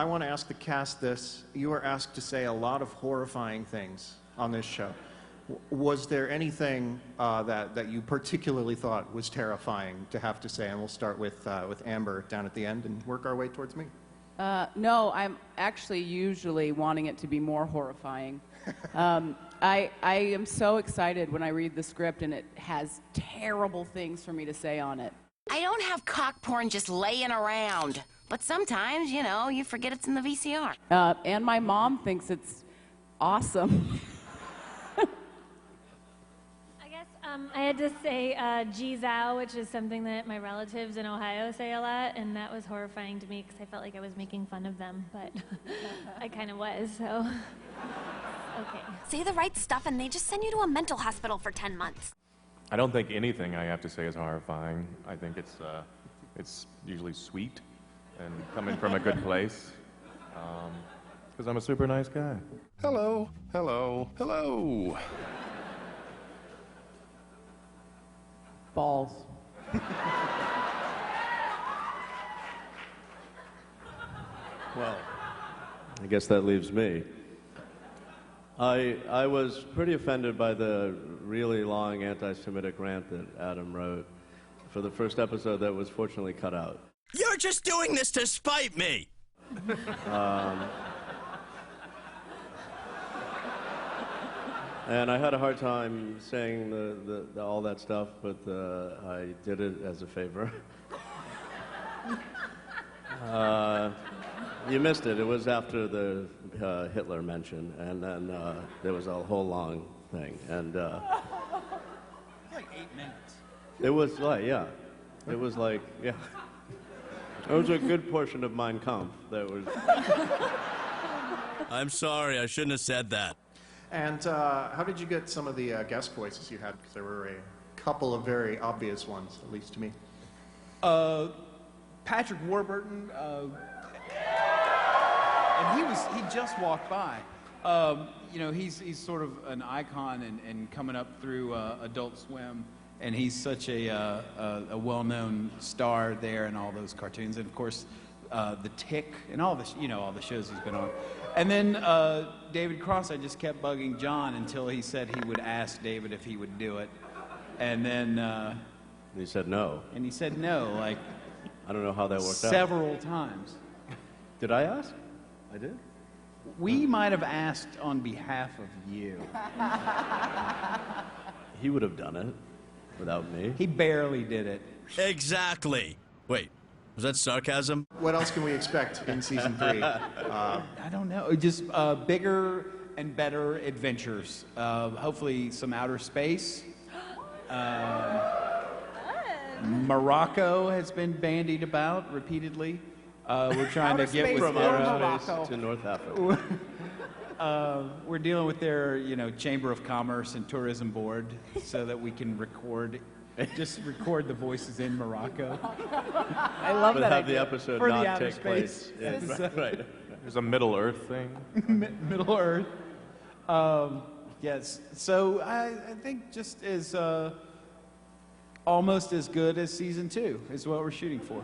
I want to ask the cast this. You are asked to say a lot of horrifying things on this show. Was there anything that you particularly thought was terrifying to have to say? And we'll start with Amber down at the end and work our way towards me. No, I'm actually usually wanting it to be more horrifying. I am so excited when I read the script and it has terrible things for me to say on it. I don't have cock porn just laying around. But sometimes, you know, you forget it's in the VCR. And my mom thinks it's awesome. I had to say Jizow, which is something that my relatives in Ohio say a lot, and that was horrifying to me because I felt like I was making fun of them, but I kind of was, so okay. Say the right stuff and they just send you to a mental hospital for 10 months. I don't think anything I have to say is horrifying. I think it's usually sweet and coming from a good place, because I'm a super nice guy. Hello, hello, hello. Balls. Well, I guess that leaves me. I was pretty offended by the really long anti-Semitic rant that Adam wrote for the first episode that was fortunately cut out. You're just doing this to spite me! And I had a hard time saying all that stuff, but I did it as a favor. You missed it. It was after the Hitler mention, and then there was a whole long thing. And Like 8 minutes. it was like, yeah. It was like, yeah. It was a good portion of Mein Kampf that was... I'm sorry, I shouldn't have said that. And how did you get some of the guest voices you had? Because there were a couple of very obvious ones, at least to me. Patrick Warburton, and he just walked by. You know, he's sort of an icon and coming up through Adult Swim, and he's such a well-known star there in all those cartoons, and of course, The Tick and all the all the shows he's been on. And then David Cross, I just kept bugging John until he said he would ask David if he would do it, and then he said no. And he said no, like I don't know how that worked out. Several times. Did I ask? I did. We might have asked on behalf of you. He would have done it without me. He barely did it. Exactly. Wait, was that sarcasm? What else can we expect in season 3? I don't know. Just bigger and better adventures. Hopefully some outer space. Morocco has been bandied about repeatedly. We're trying to get with from outer space to North Africa. We're dealing with their, Chamber of Commerce and Tourism Board, so that we can just record the voices in Morocco. I love but that have idea. the episode For the not outer take place. Right. There's a Middle Earth thing. Middle Earth. Yes. So I think just as almost as good as season 2 is what we're shooting for.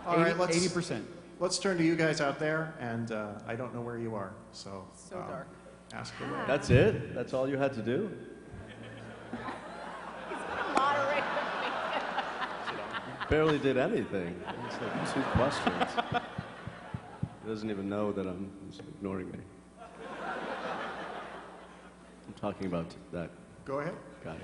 All right, 80%. Let's turn to you guys out there, and I don't know where you are, so dark. Ask away. That's it? That's all you had to do? Barely did anything. It's like 2 questions. He doesn't even know that I'm ignoring me. I'm talking about that. Go ahead. Got it.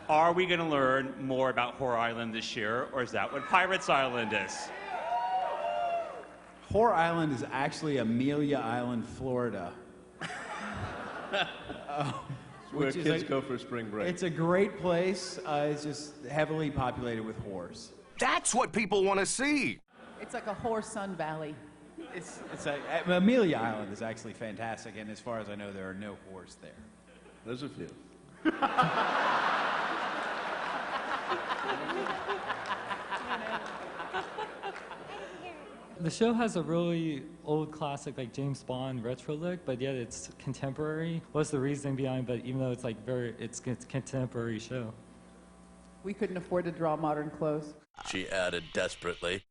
Are we going to learn more about Horror Island this year, or is that what Pirates Island is? Horror Island is actually Amelia Island, Florida. Where kids go for spring break. It's a great place. It's just heavily populated with whores. That's what people want to see. It's like a whore Sun Valley. Amelia Island is actually fantastic, and as far as I know, there are no whores there. There's a few. The show has a really old classic, like James Bond retro look, but yet it's contemporary. What's the reason behind? But even though it's like it's a contemporary show. We couldn't afford to draw modern clothes. she added desperately.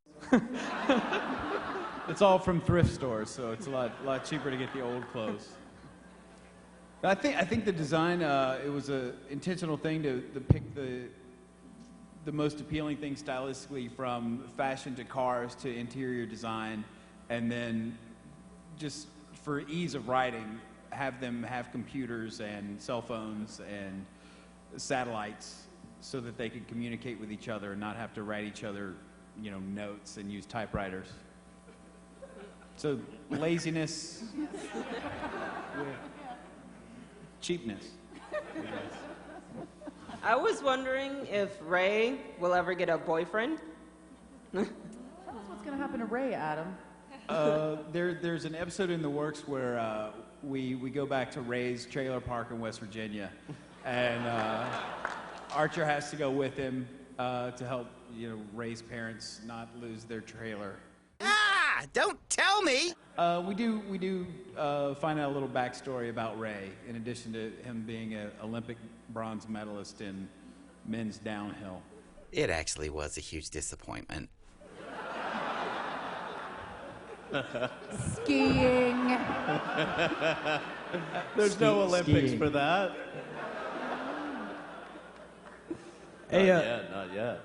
It's all from thrift stores, so it's a lot cheaper to get the old clothes. I think the design, it was an intentional thing to pick the most appealing thing stylistically, from fashion to cars to interior design, and then just for ease of writing, have them have computers and cell phones and satellites so that they could communicate with each other and not have to write each other, notes and use typewriters. So laziness, cheapness. I was wondering if Ray will ever get a boyfriend. Tell us what's going to happen to Ray, Adam. There's an episode in the works where we go back to Ray's trailer park in West Virginia, and Archer has to go with him to help Ray's parents not lose their trailer. Ah! Don't tell me! We do find out a little backstory about Ray, in addition to him being an Olympic bronze medalist in men's downhill. It actually was a huge disappointment. Skiing. There's no Olympics for that. Hey, Not yet.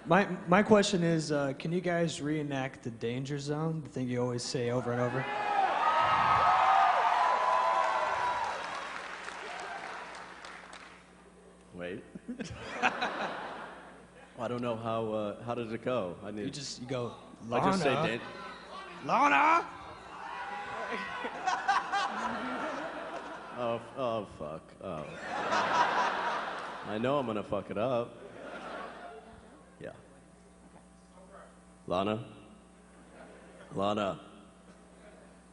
my question is, can you guys reenact the danger zone? The thing you always say over and over. Wait. I don't know how does it go? You go, I Lana. just say Lana! Oh, fuck. Oh. I know I'm gonna fuck it up. Yeah. Lana? Lana?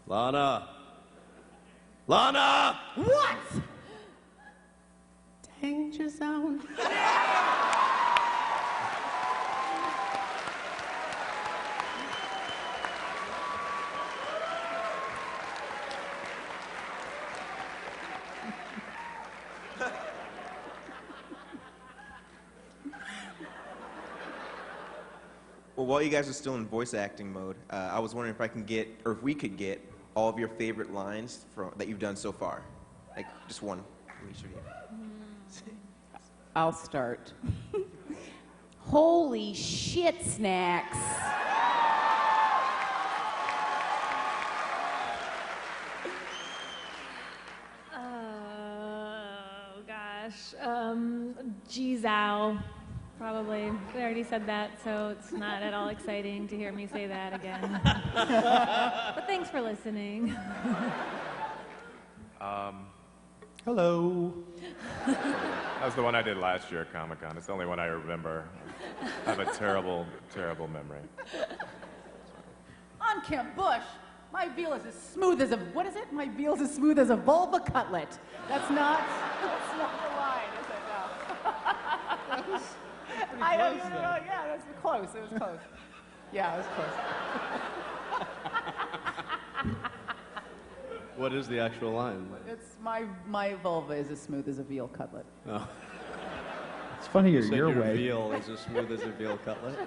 Lana? Lana! What? Danger zone. Well, while you guys are still in voice acting mode, I was wondering if I can get, or if we could get, all of your favorite lines that you've done so far. Like, just one from each of you. I'll start. Holy shit, snacks. Oh, gosh. Jizow. Probably. I already said that, so it's not at all exciting to hear me say that again. But thanks for listening. Hello. That was the one I did last year at Comic-Con. It's the only one I remember. I have a terrible, terrible memory. On Kemp Bush, my veal is as smooth as a, what is it? My veal's as smooth as a vulva cutlet. That's not the line, is it? No. I don't even know. Yeah, that's close. It was close. Yeah, it was close. What is the actual line? It's my vulva is as smooth as a veal cutlet. Oh. It's funny You said your your way. veal is as smooth as a veal cutlet.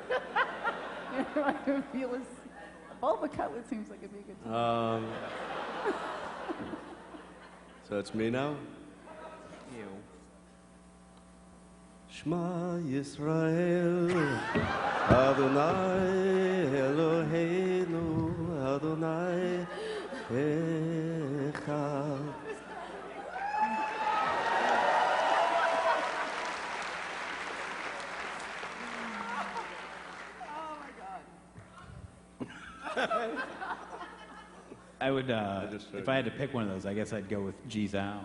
Veal is a vulva cutlet seems like it'd be a good time. So it's me now? You. Shema Yisrael, Adonai Eloheinu, Adonai Echad. I would, if I had to pick one of those, I guess I'd go with Jizow.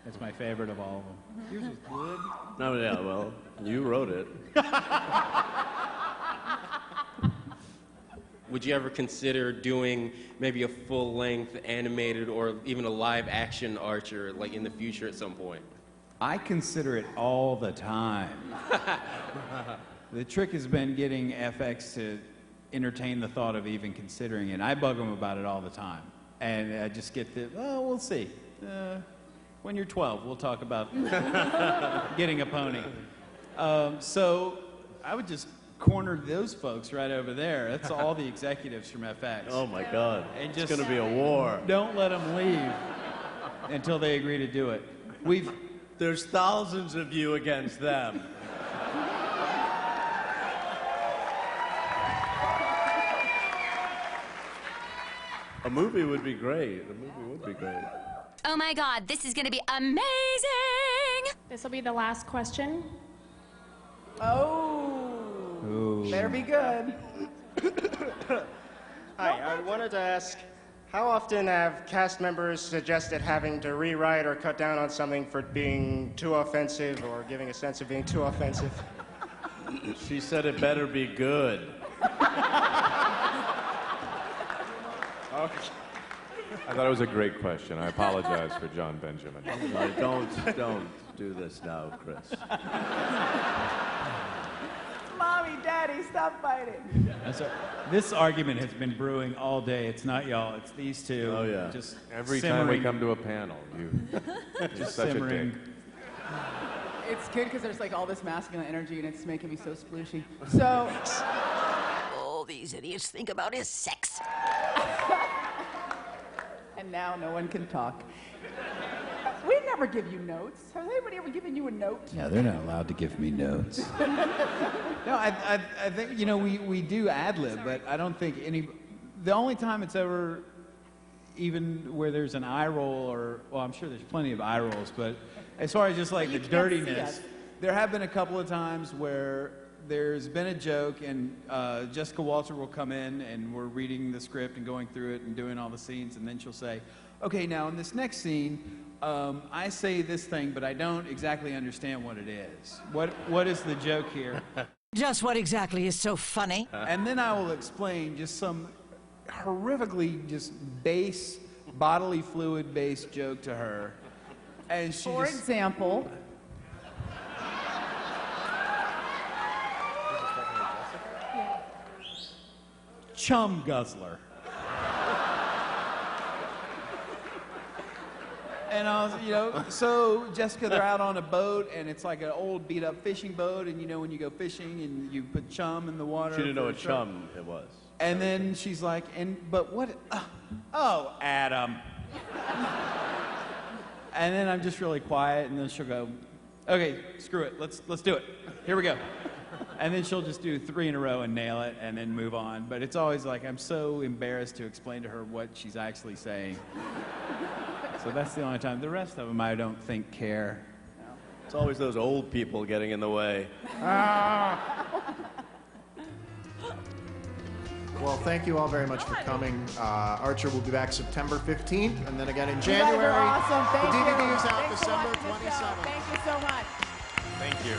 That's my favorite of all of them. Yours was good. No, yeah, well, you wrote it. Would you ever consider doing maybe a full-length animated or even a live-action Archer, like in the future at some point? I consider it all the time. The trick has been getting FX to entertain the thought of even considering it. I bug them about it all the time. And I just get the, oh, we'll see. When you're 12, we'll talk about getting a pony. So I would just corner those folks right over there. That's all the executives from FX. Oh my God. And It's just going to be a war. Don't let them leave until they agree to do it. There's thousands of you against them. A movie would be great. A movie would be great. Oh my God, this is gonna be amazing! This will be the last question. Oh, better be good. Hi, I wanted to ask, how often have cast members suggested having to rewrite or cut down on something for being too offensive or giving a sense of being too offensive? She said it better be good. Okay. I thought it was a great question. I apologize for John Benjamin. Don't do this now, Chris. Mommy, Daddy, stop fighting. This argument has been brewing all day. It's not y'all, it's these two. Oh, yeah. Just Every simmering. time we come to a panel, you're Just such a simmering. dick. It's good because there's like all this masculine energy and it's making me so splooshy. So, All these idiots think about is sex. and now no one can talk. We never give you notes. Has anybody ever given you a note? Yeah, they're not allowed to give me notes. No, I think, we do ad-lib, but I don't think the only time it's ever even where there's an eye roll well, I'm sure there's plenty of eye rolls, but as far as just like the can't see dirtiness, us. there have been a couple of times where there's been a joke and Jessica Walter will come in and we're reading the script and going through it and doing all the scenes, and then she'll say, okay, now in this next scene, I say this thing, but I don't exactly understand what it is. What is the joke here? Just what exactly is so funny? And then I will explain just some horrifically just base, bodily fluid based joke to her. And she For example, chum guzzler. And I was, so Jessica, they're out on a boat, and it's like an old beat-up fishing boat, and when you go fishing and you put chum in the water. She didn't know for what a shark. chum it was. And then she's like, but what? Oh, Adam. And then I'm just really quiet, and then she'll go, okay, screw it, let's do it. Here we go. And then she'll just do 3 in a row and nail it, and then move on. But it's always like I'm so embarrassed to explain to her what she's actually saying. So that's the only time. The rest of them I don't think care. It's always those old people getting in the way. Well, thank you all very much for coming. Archer will be back September 15th, and then again in you guys January. are awesome. Thank the you. DVD is out Thanks for December watching the show. 27th. Thank you so much. Thank you.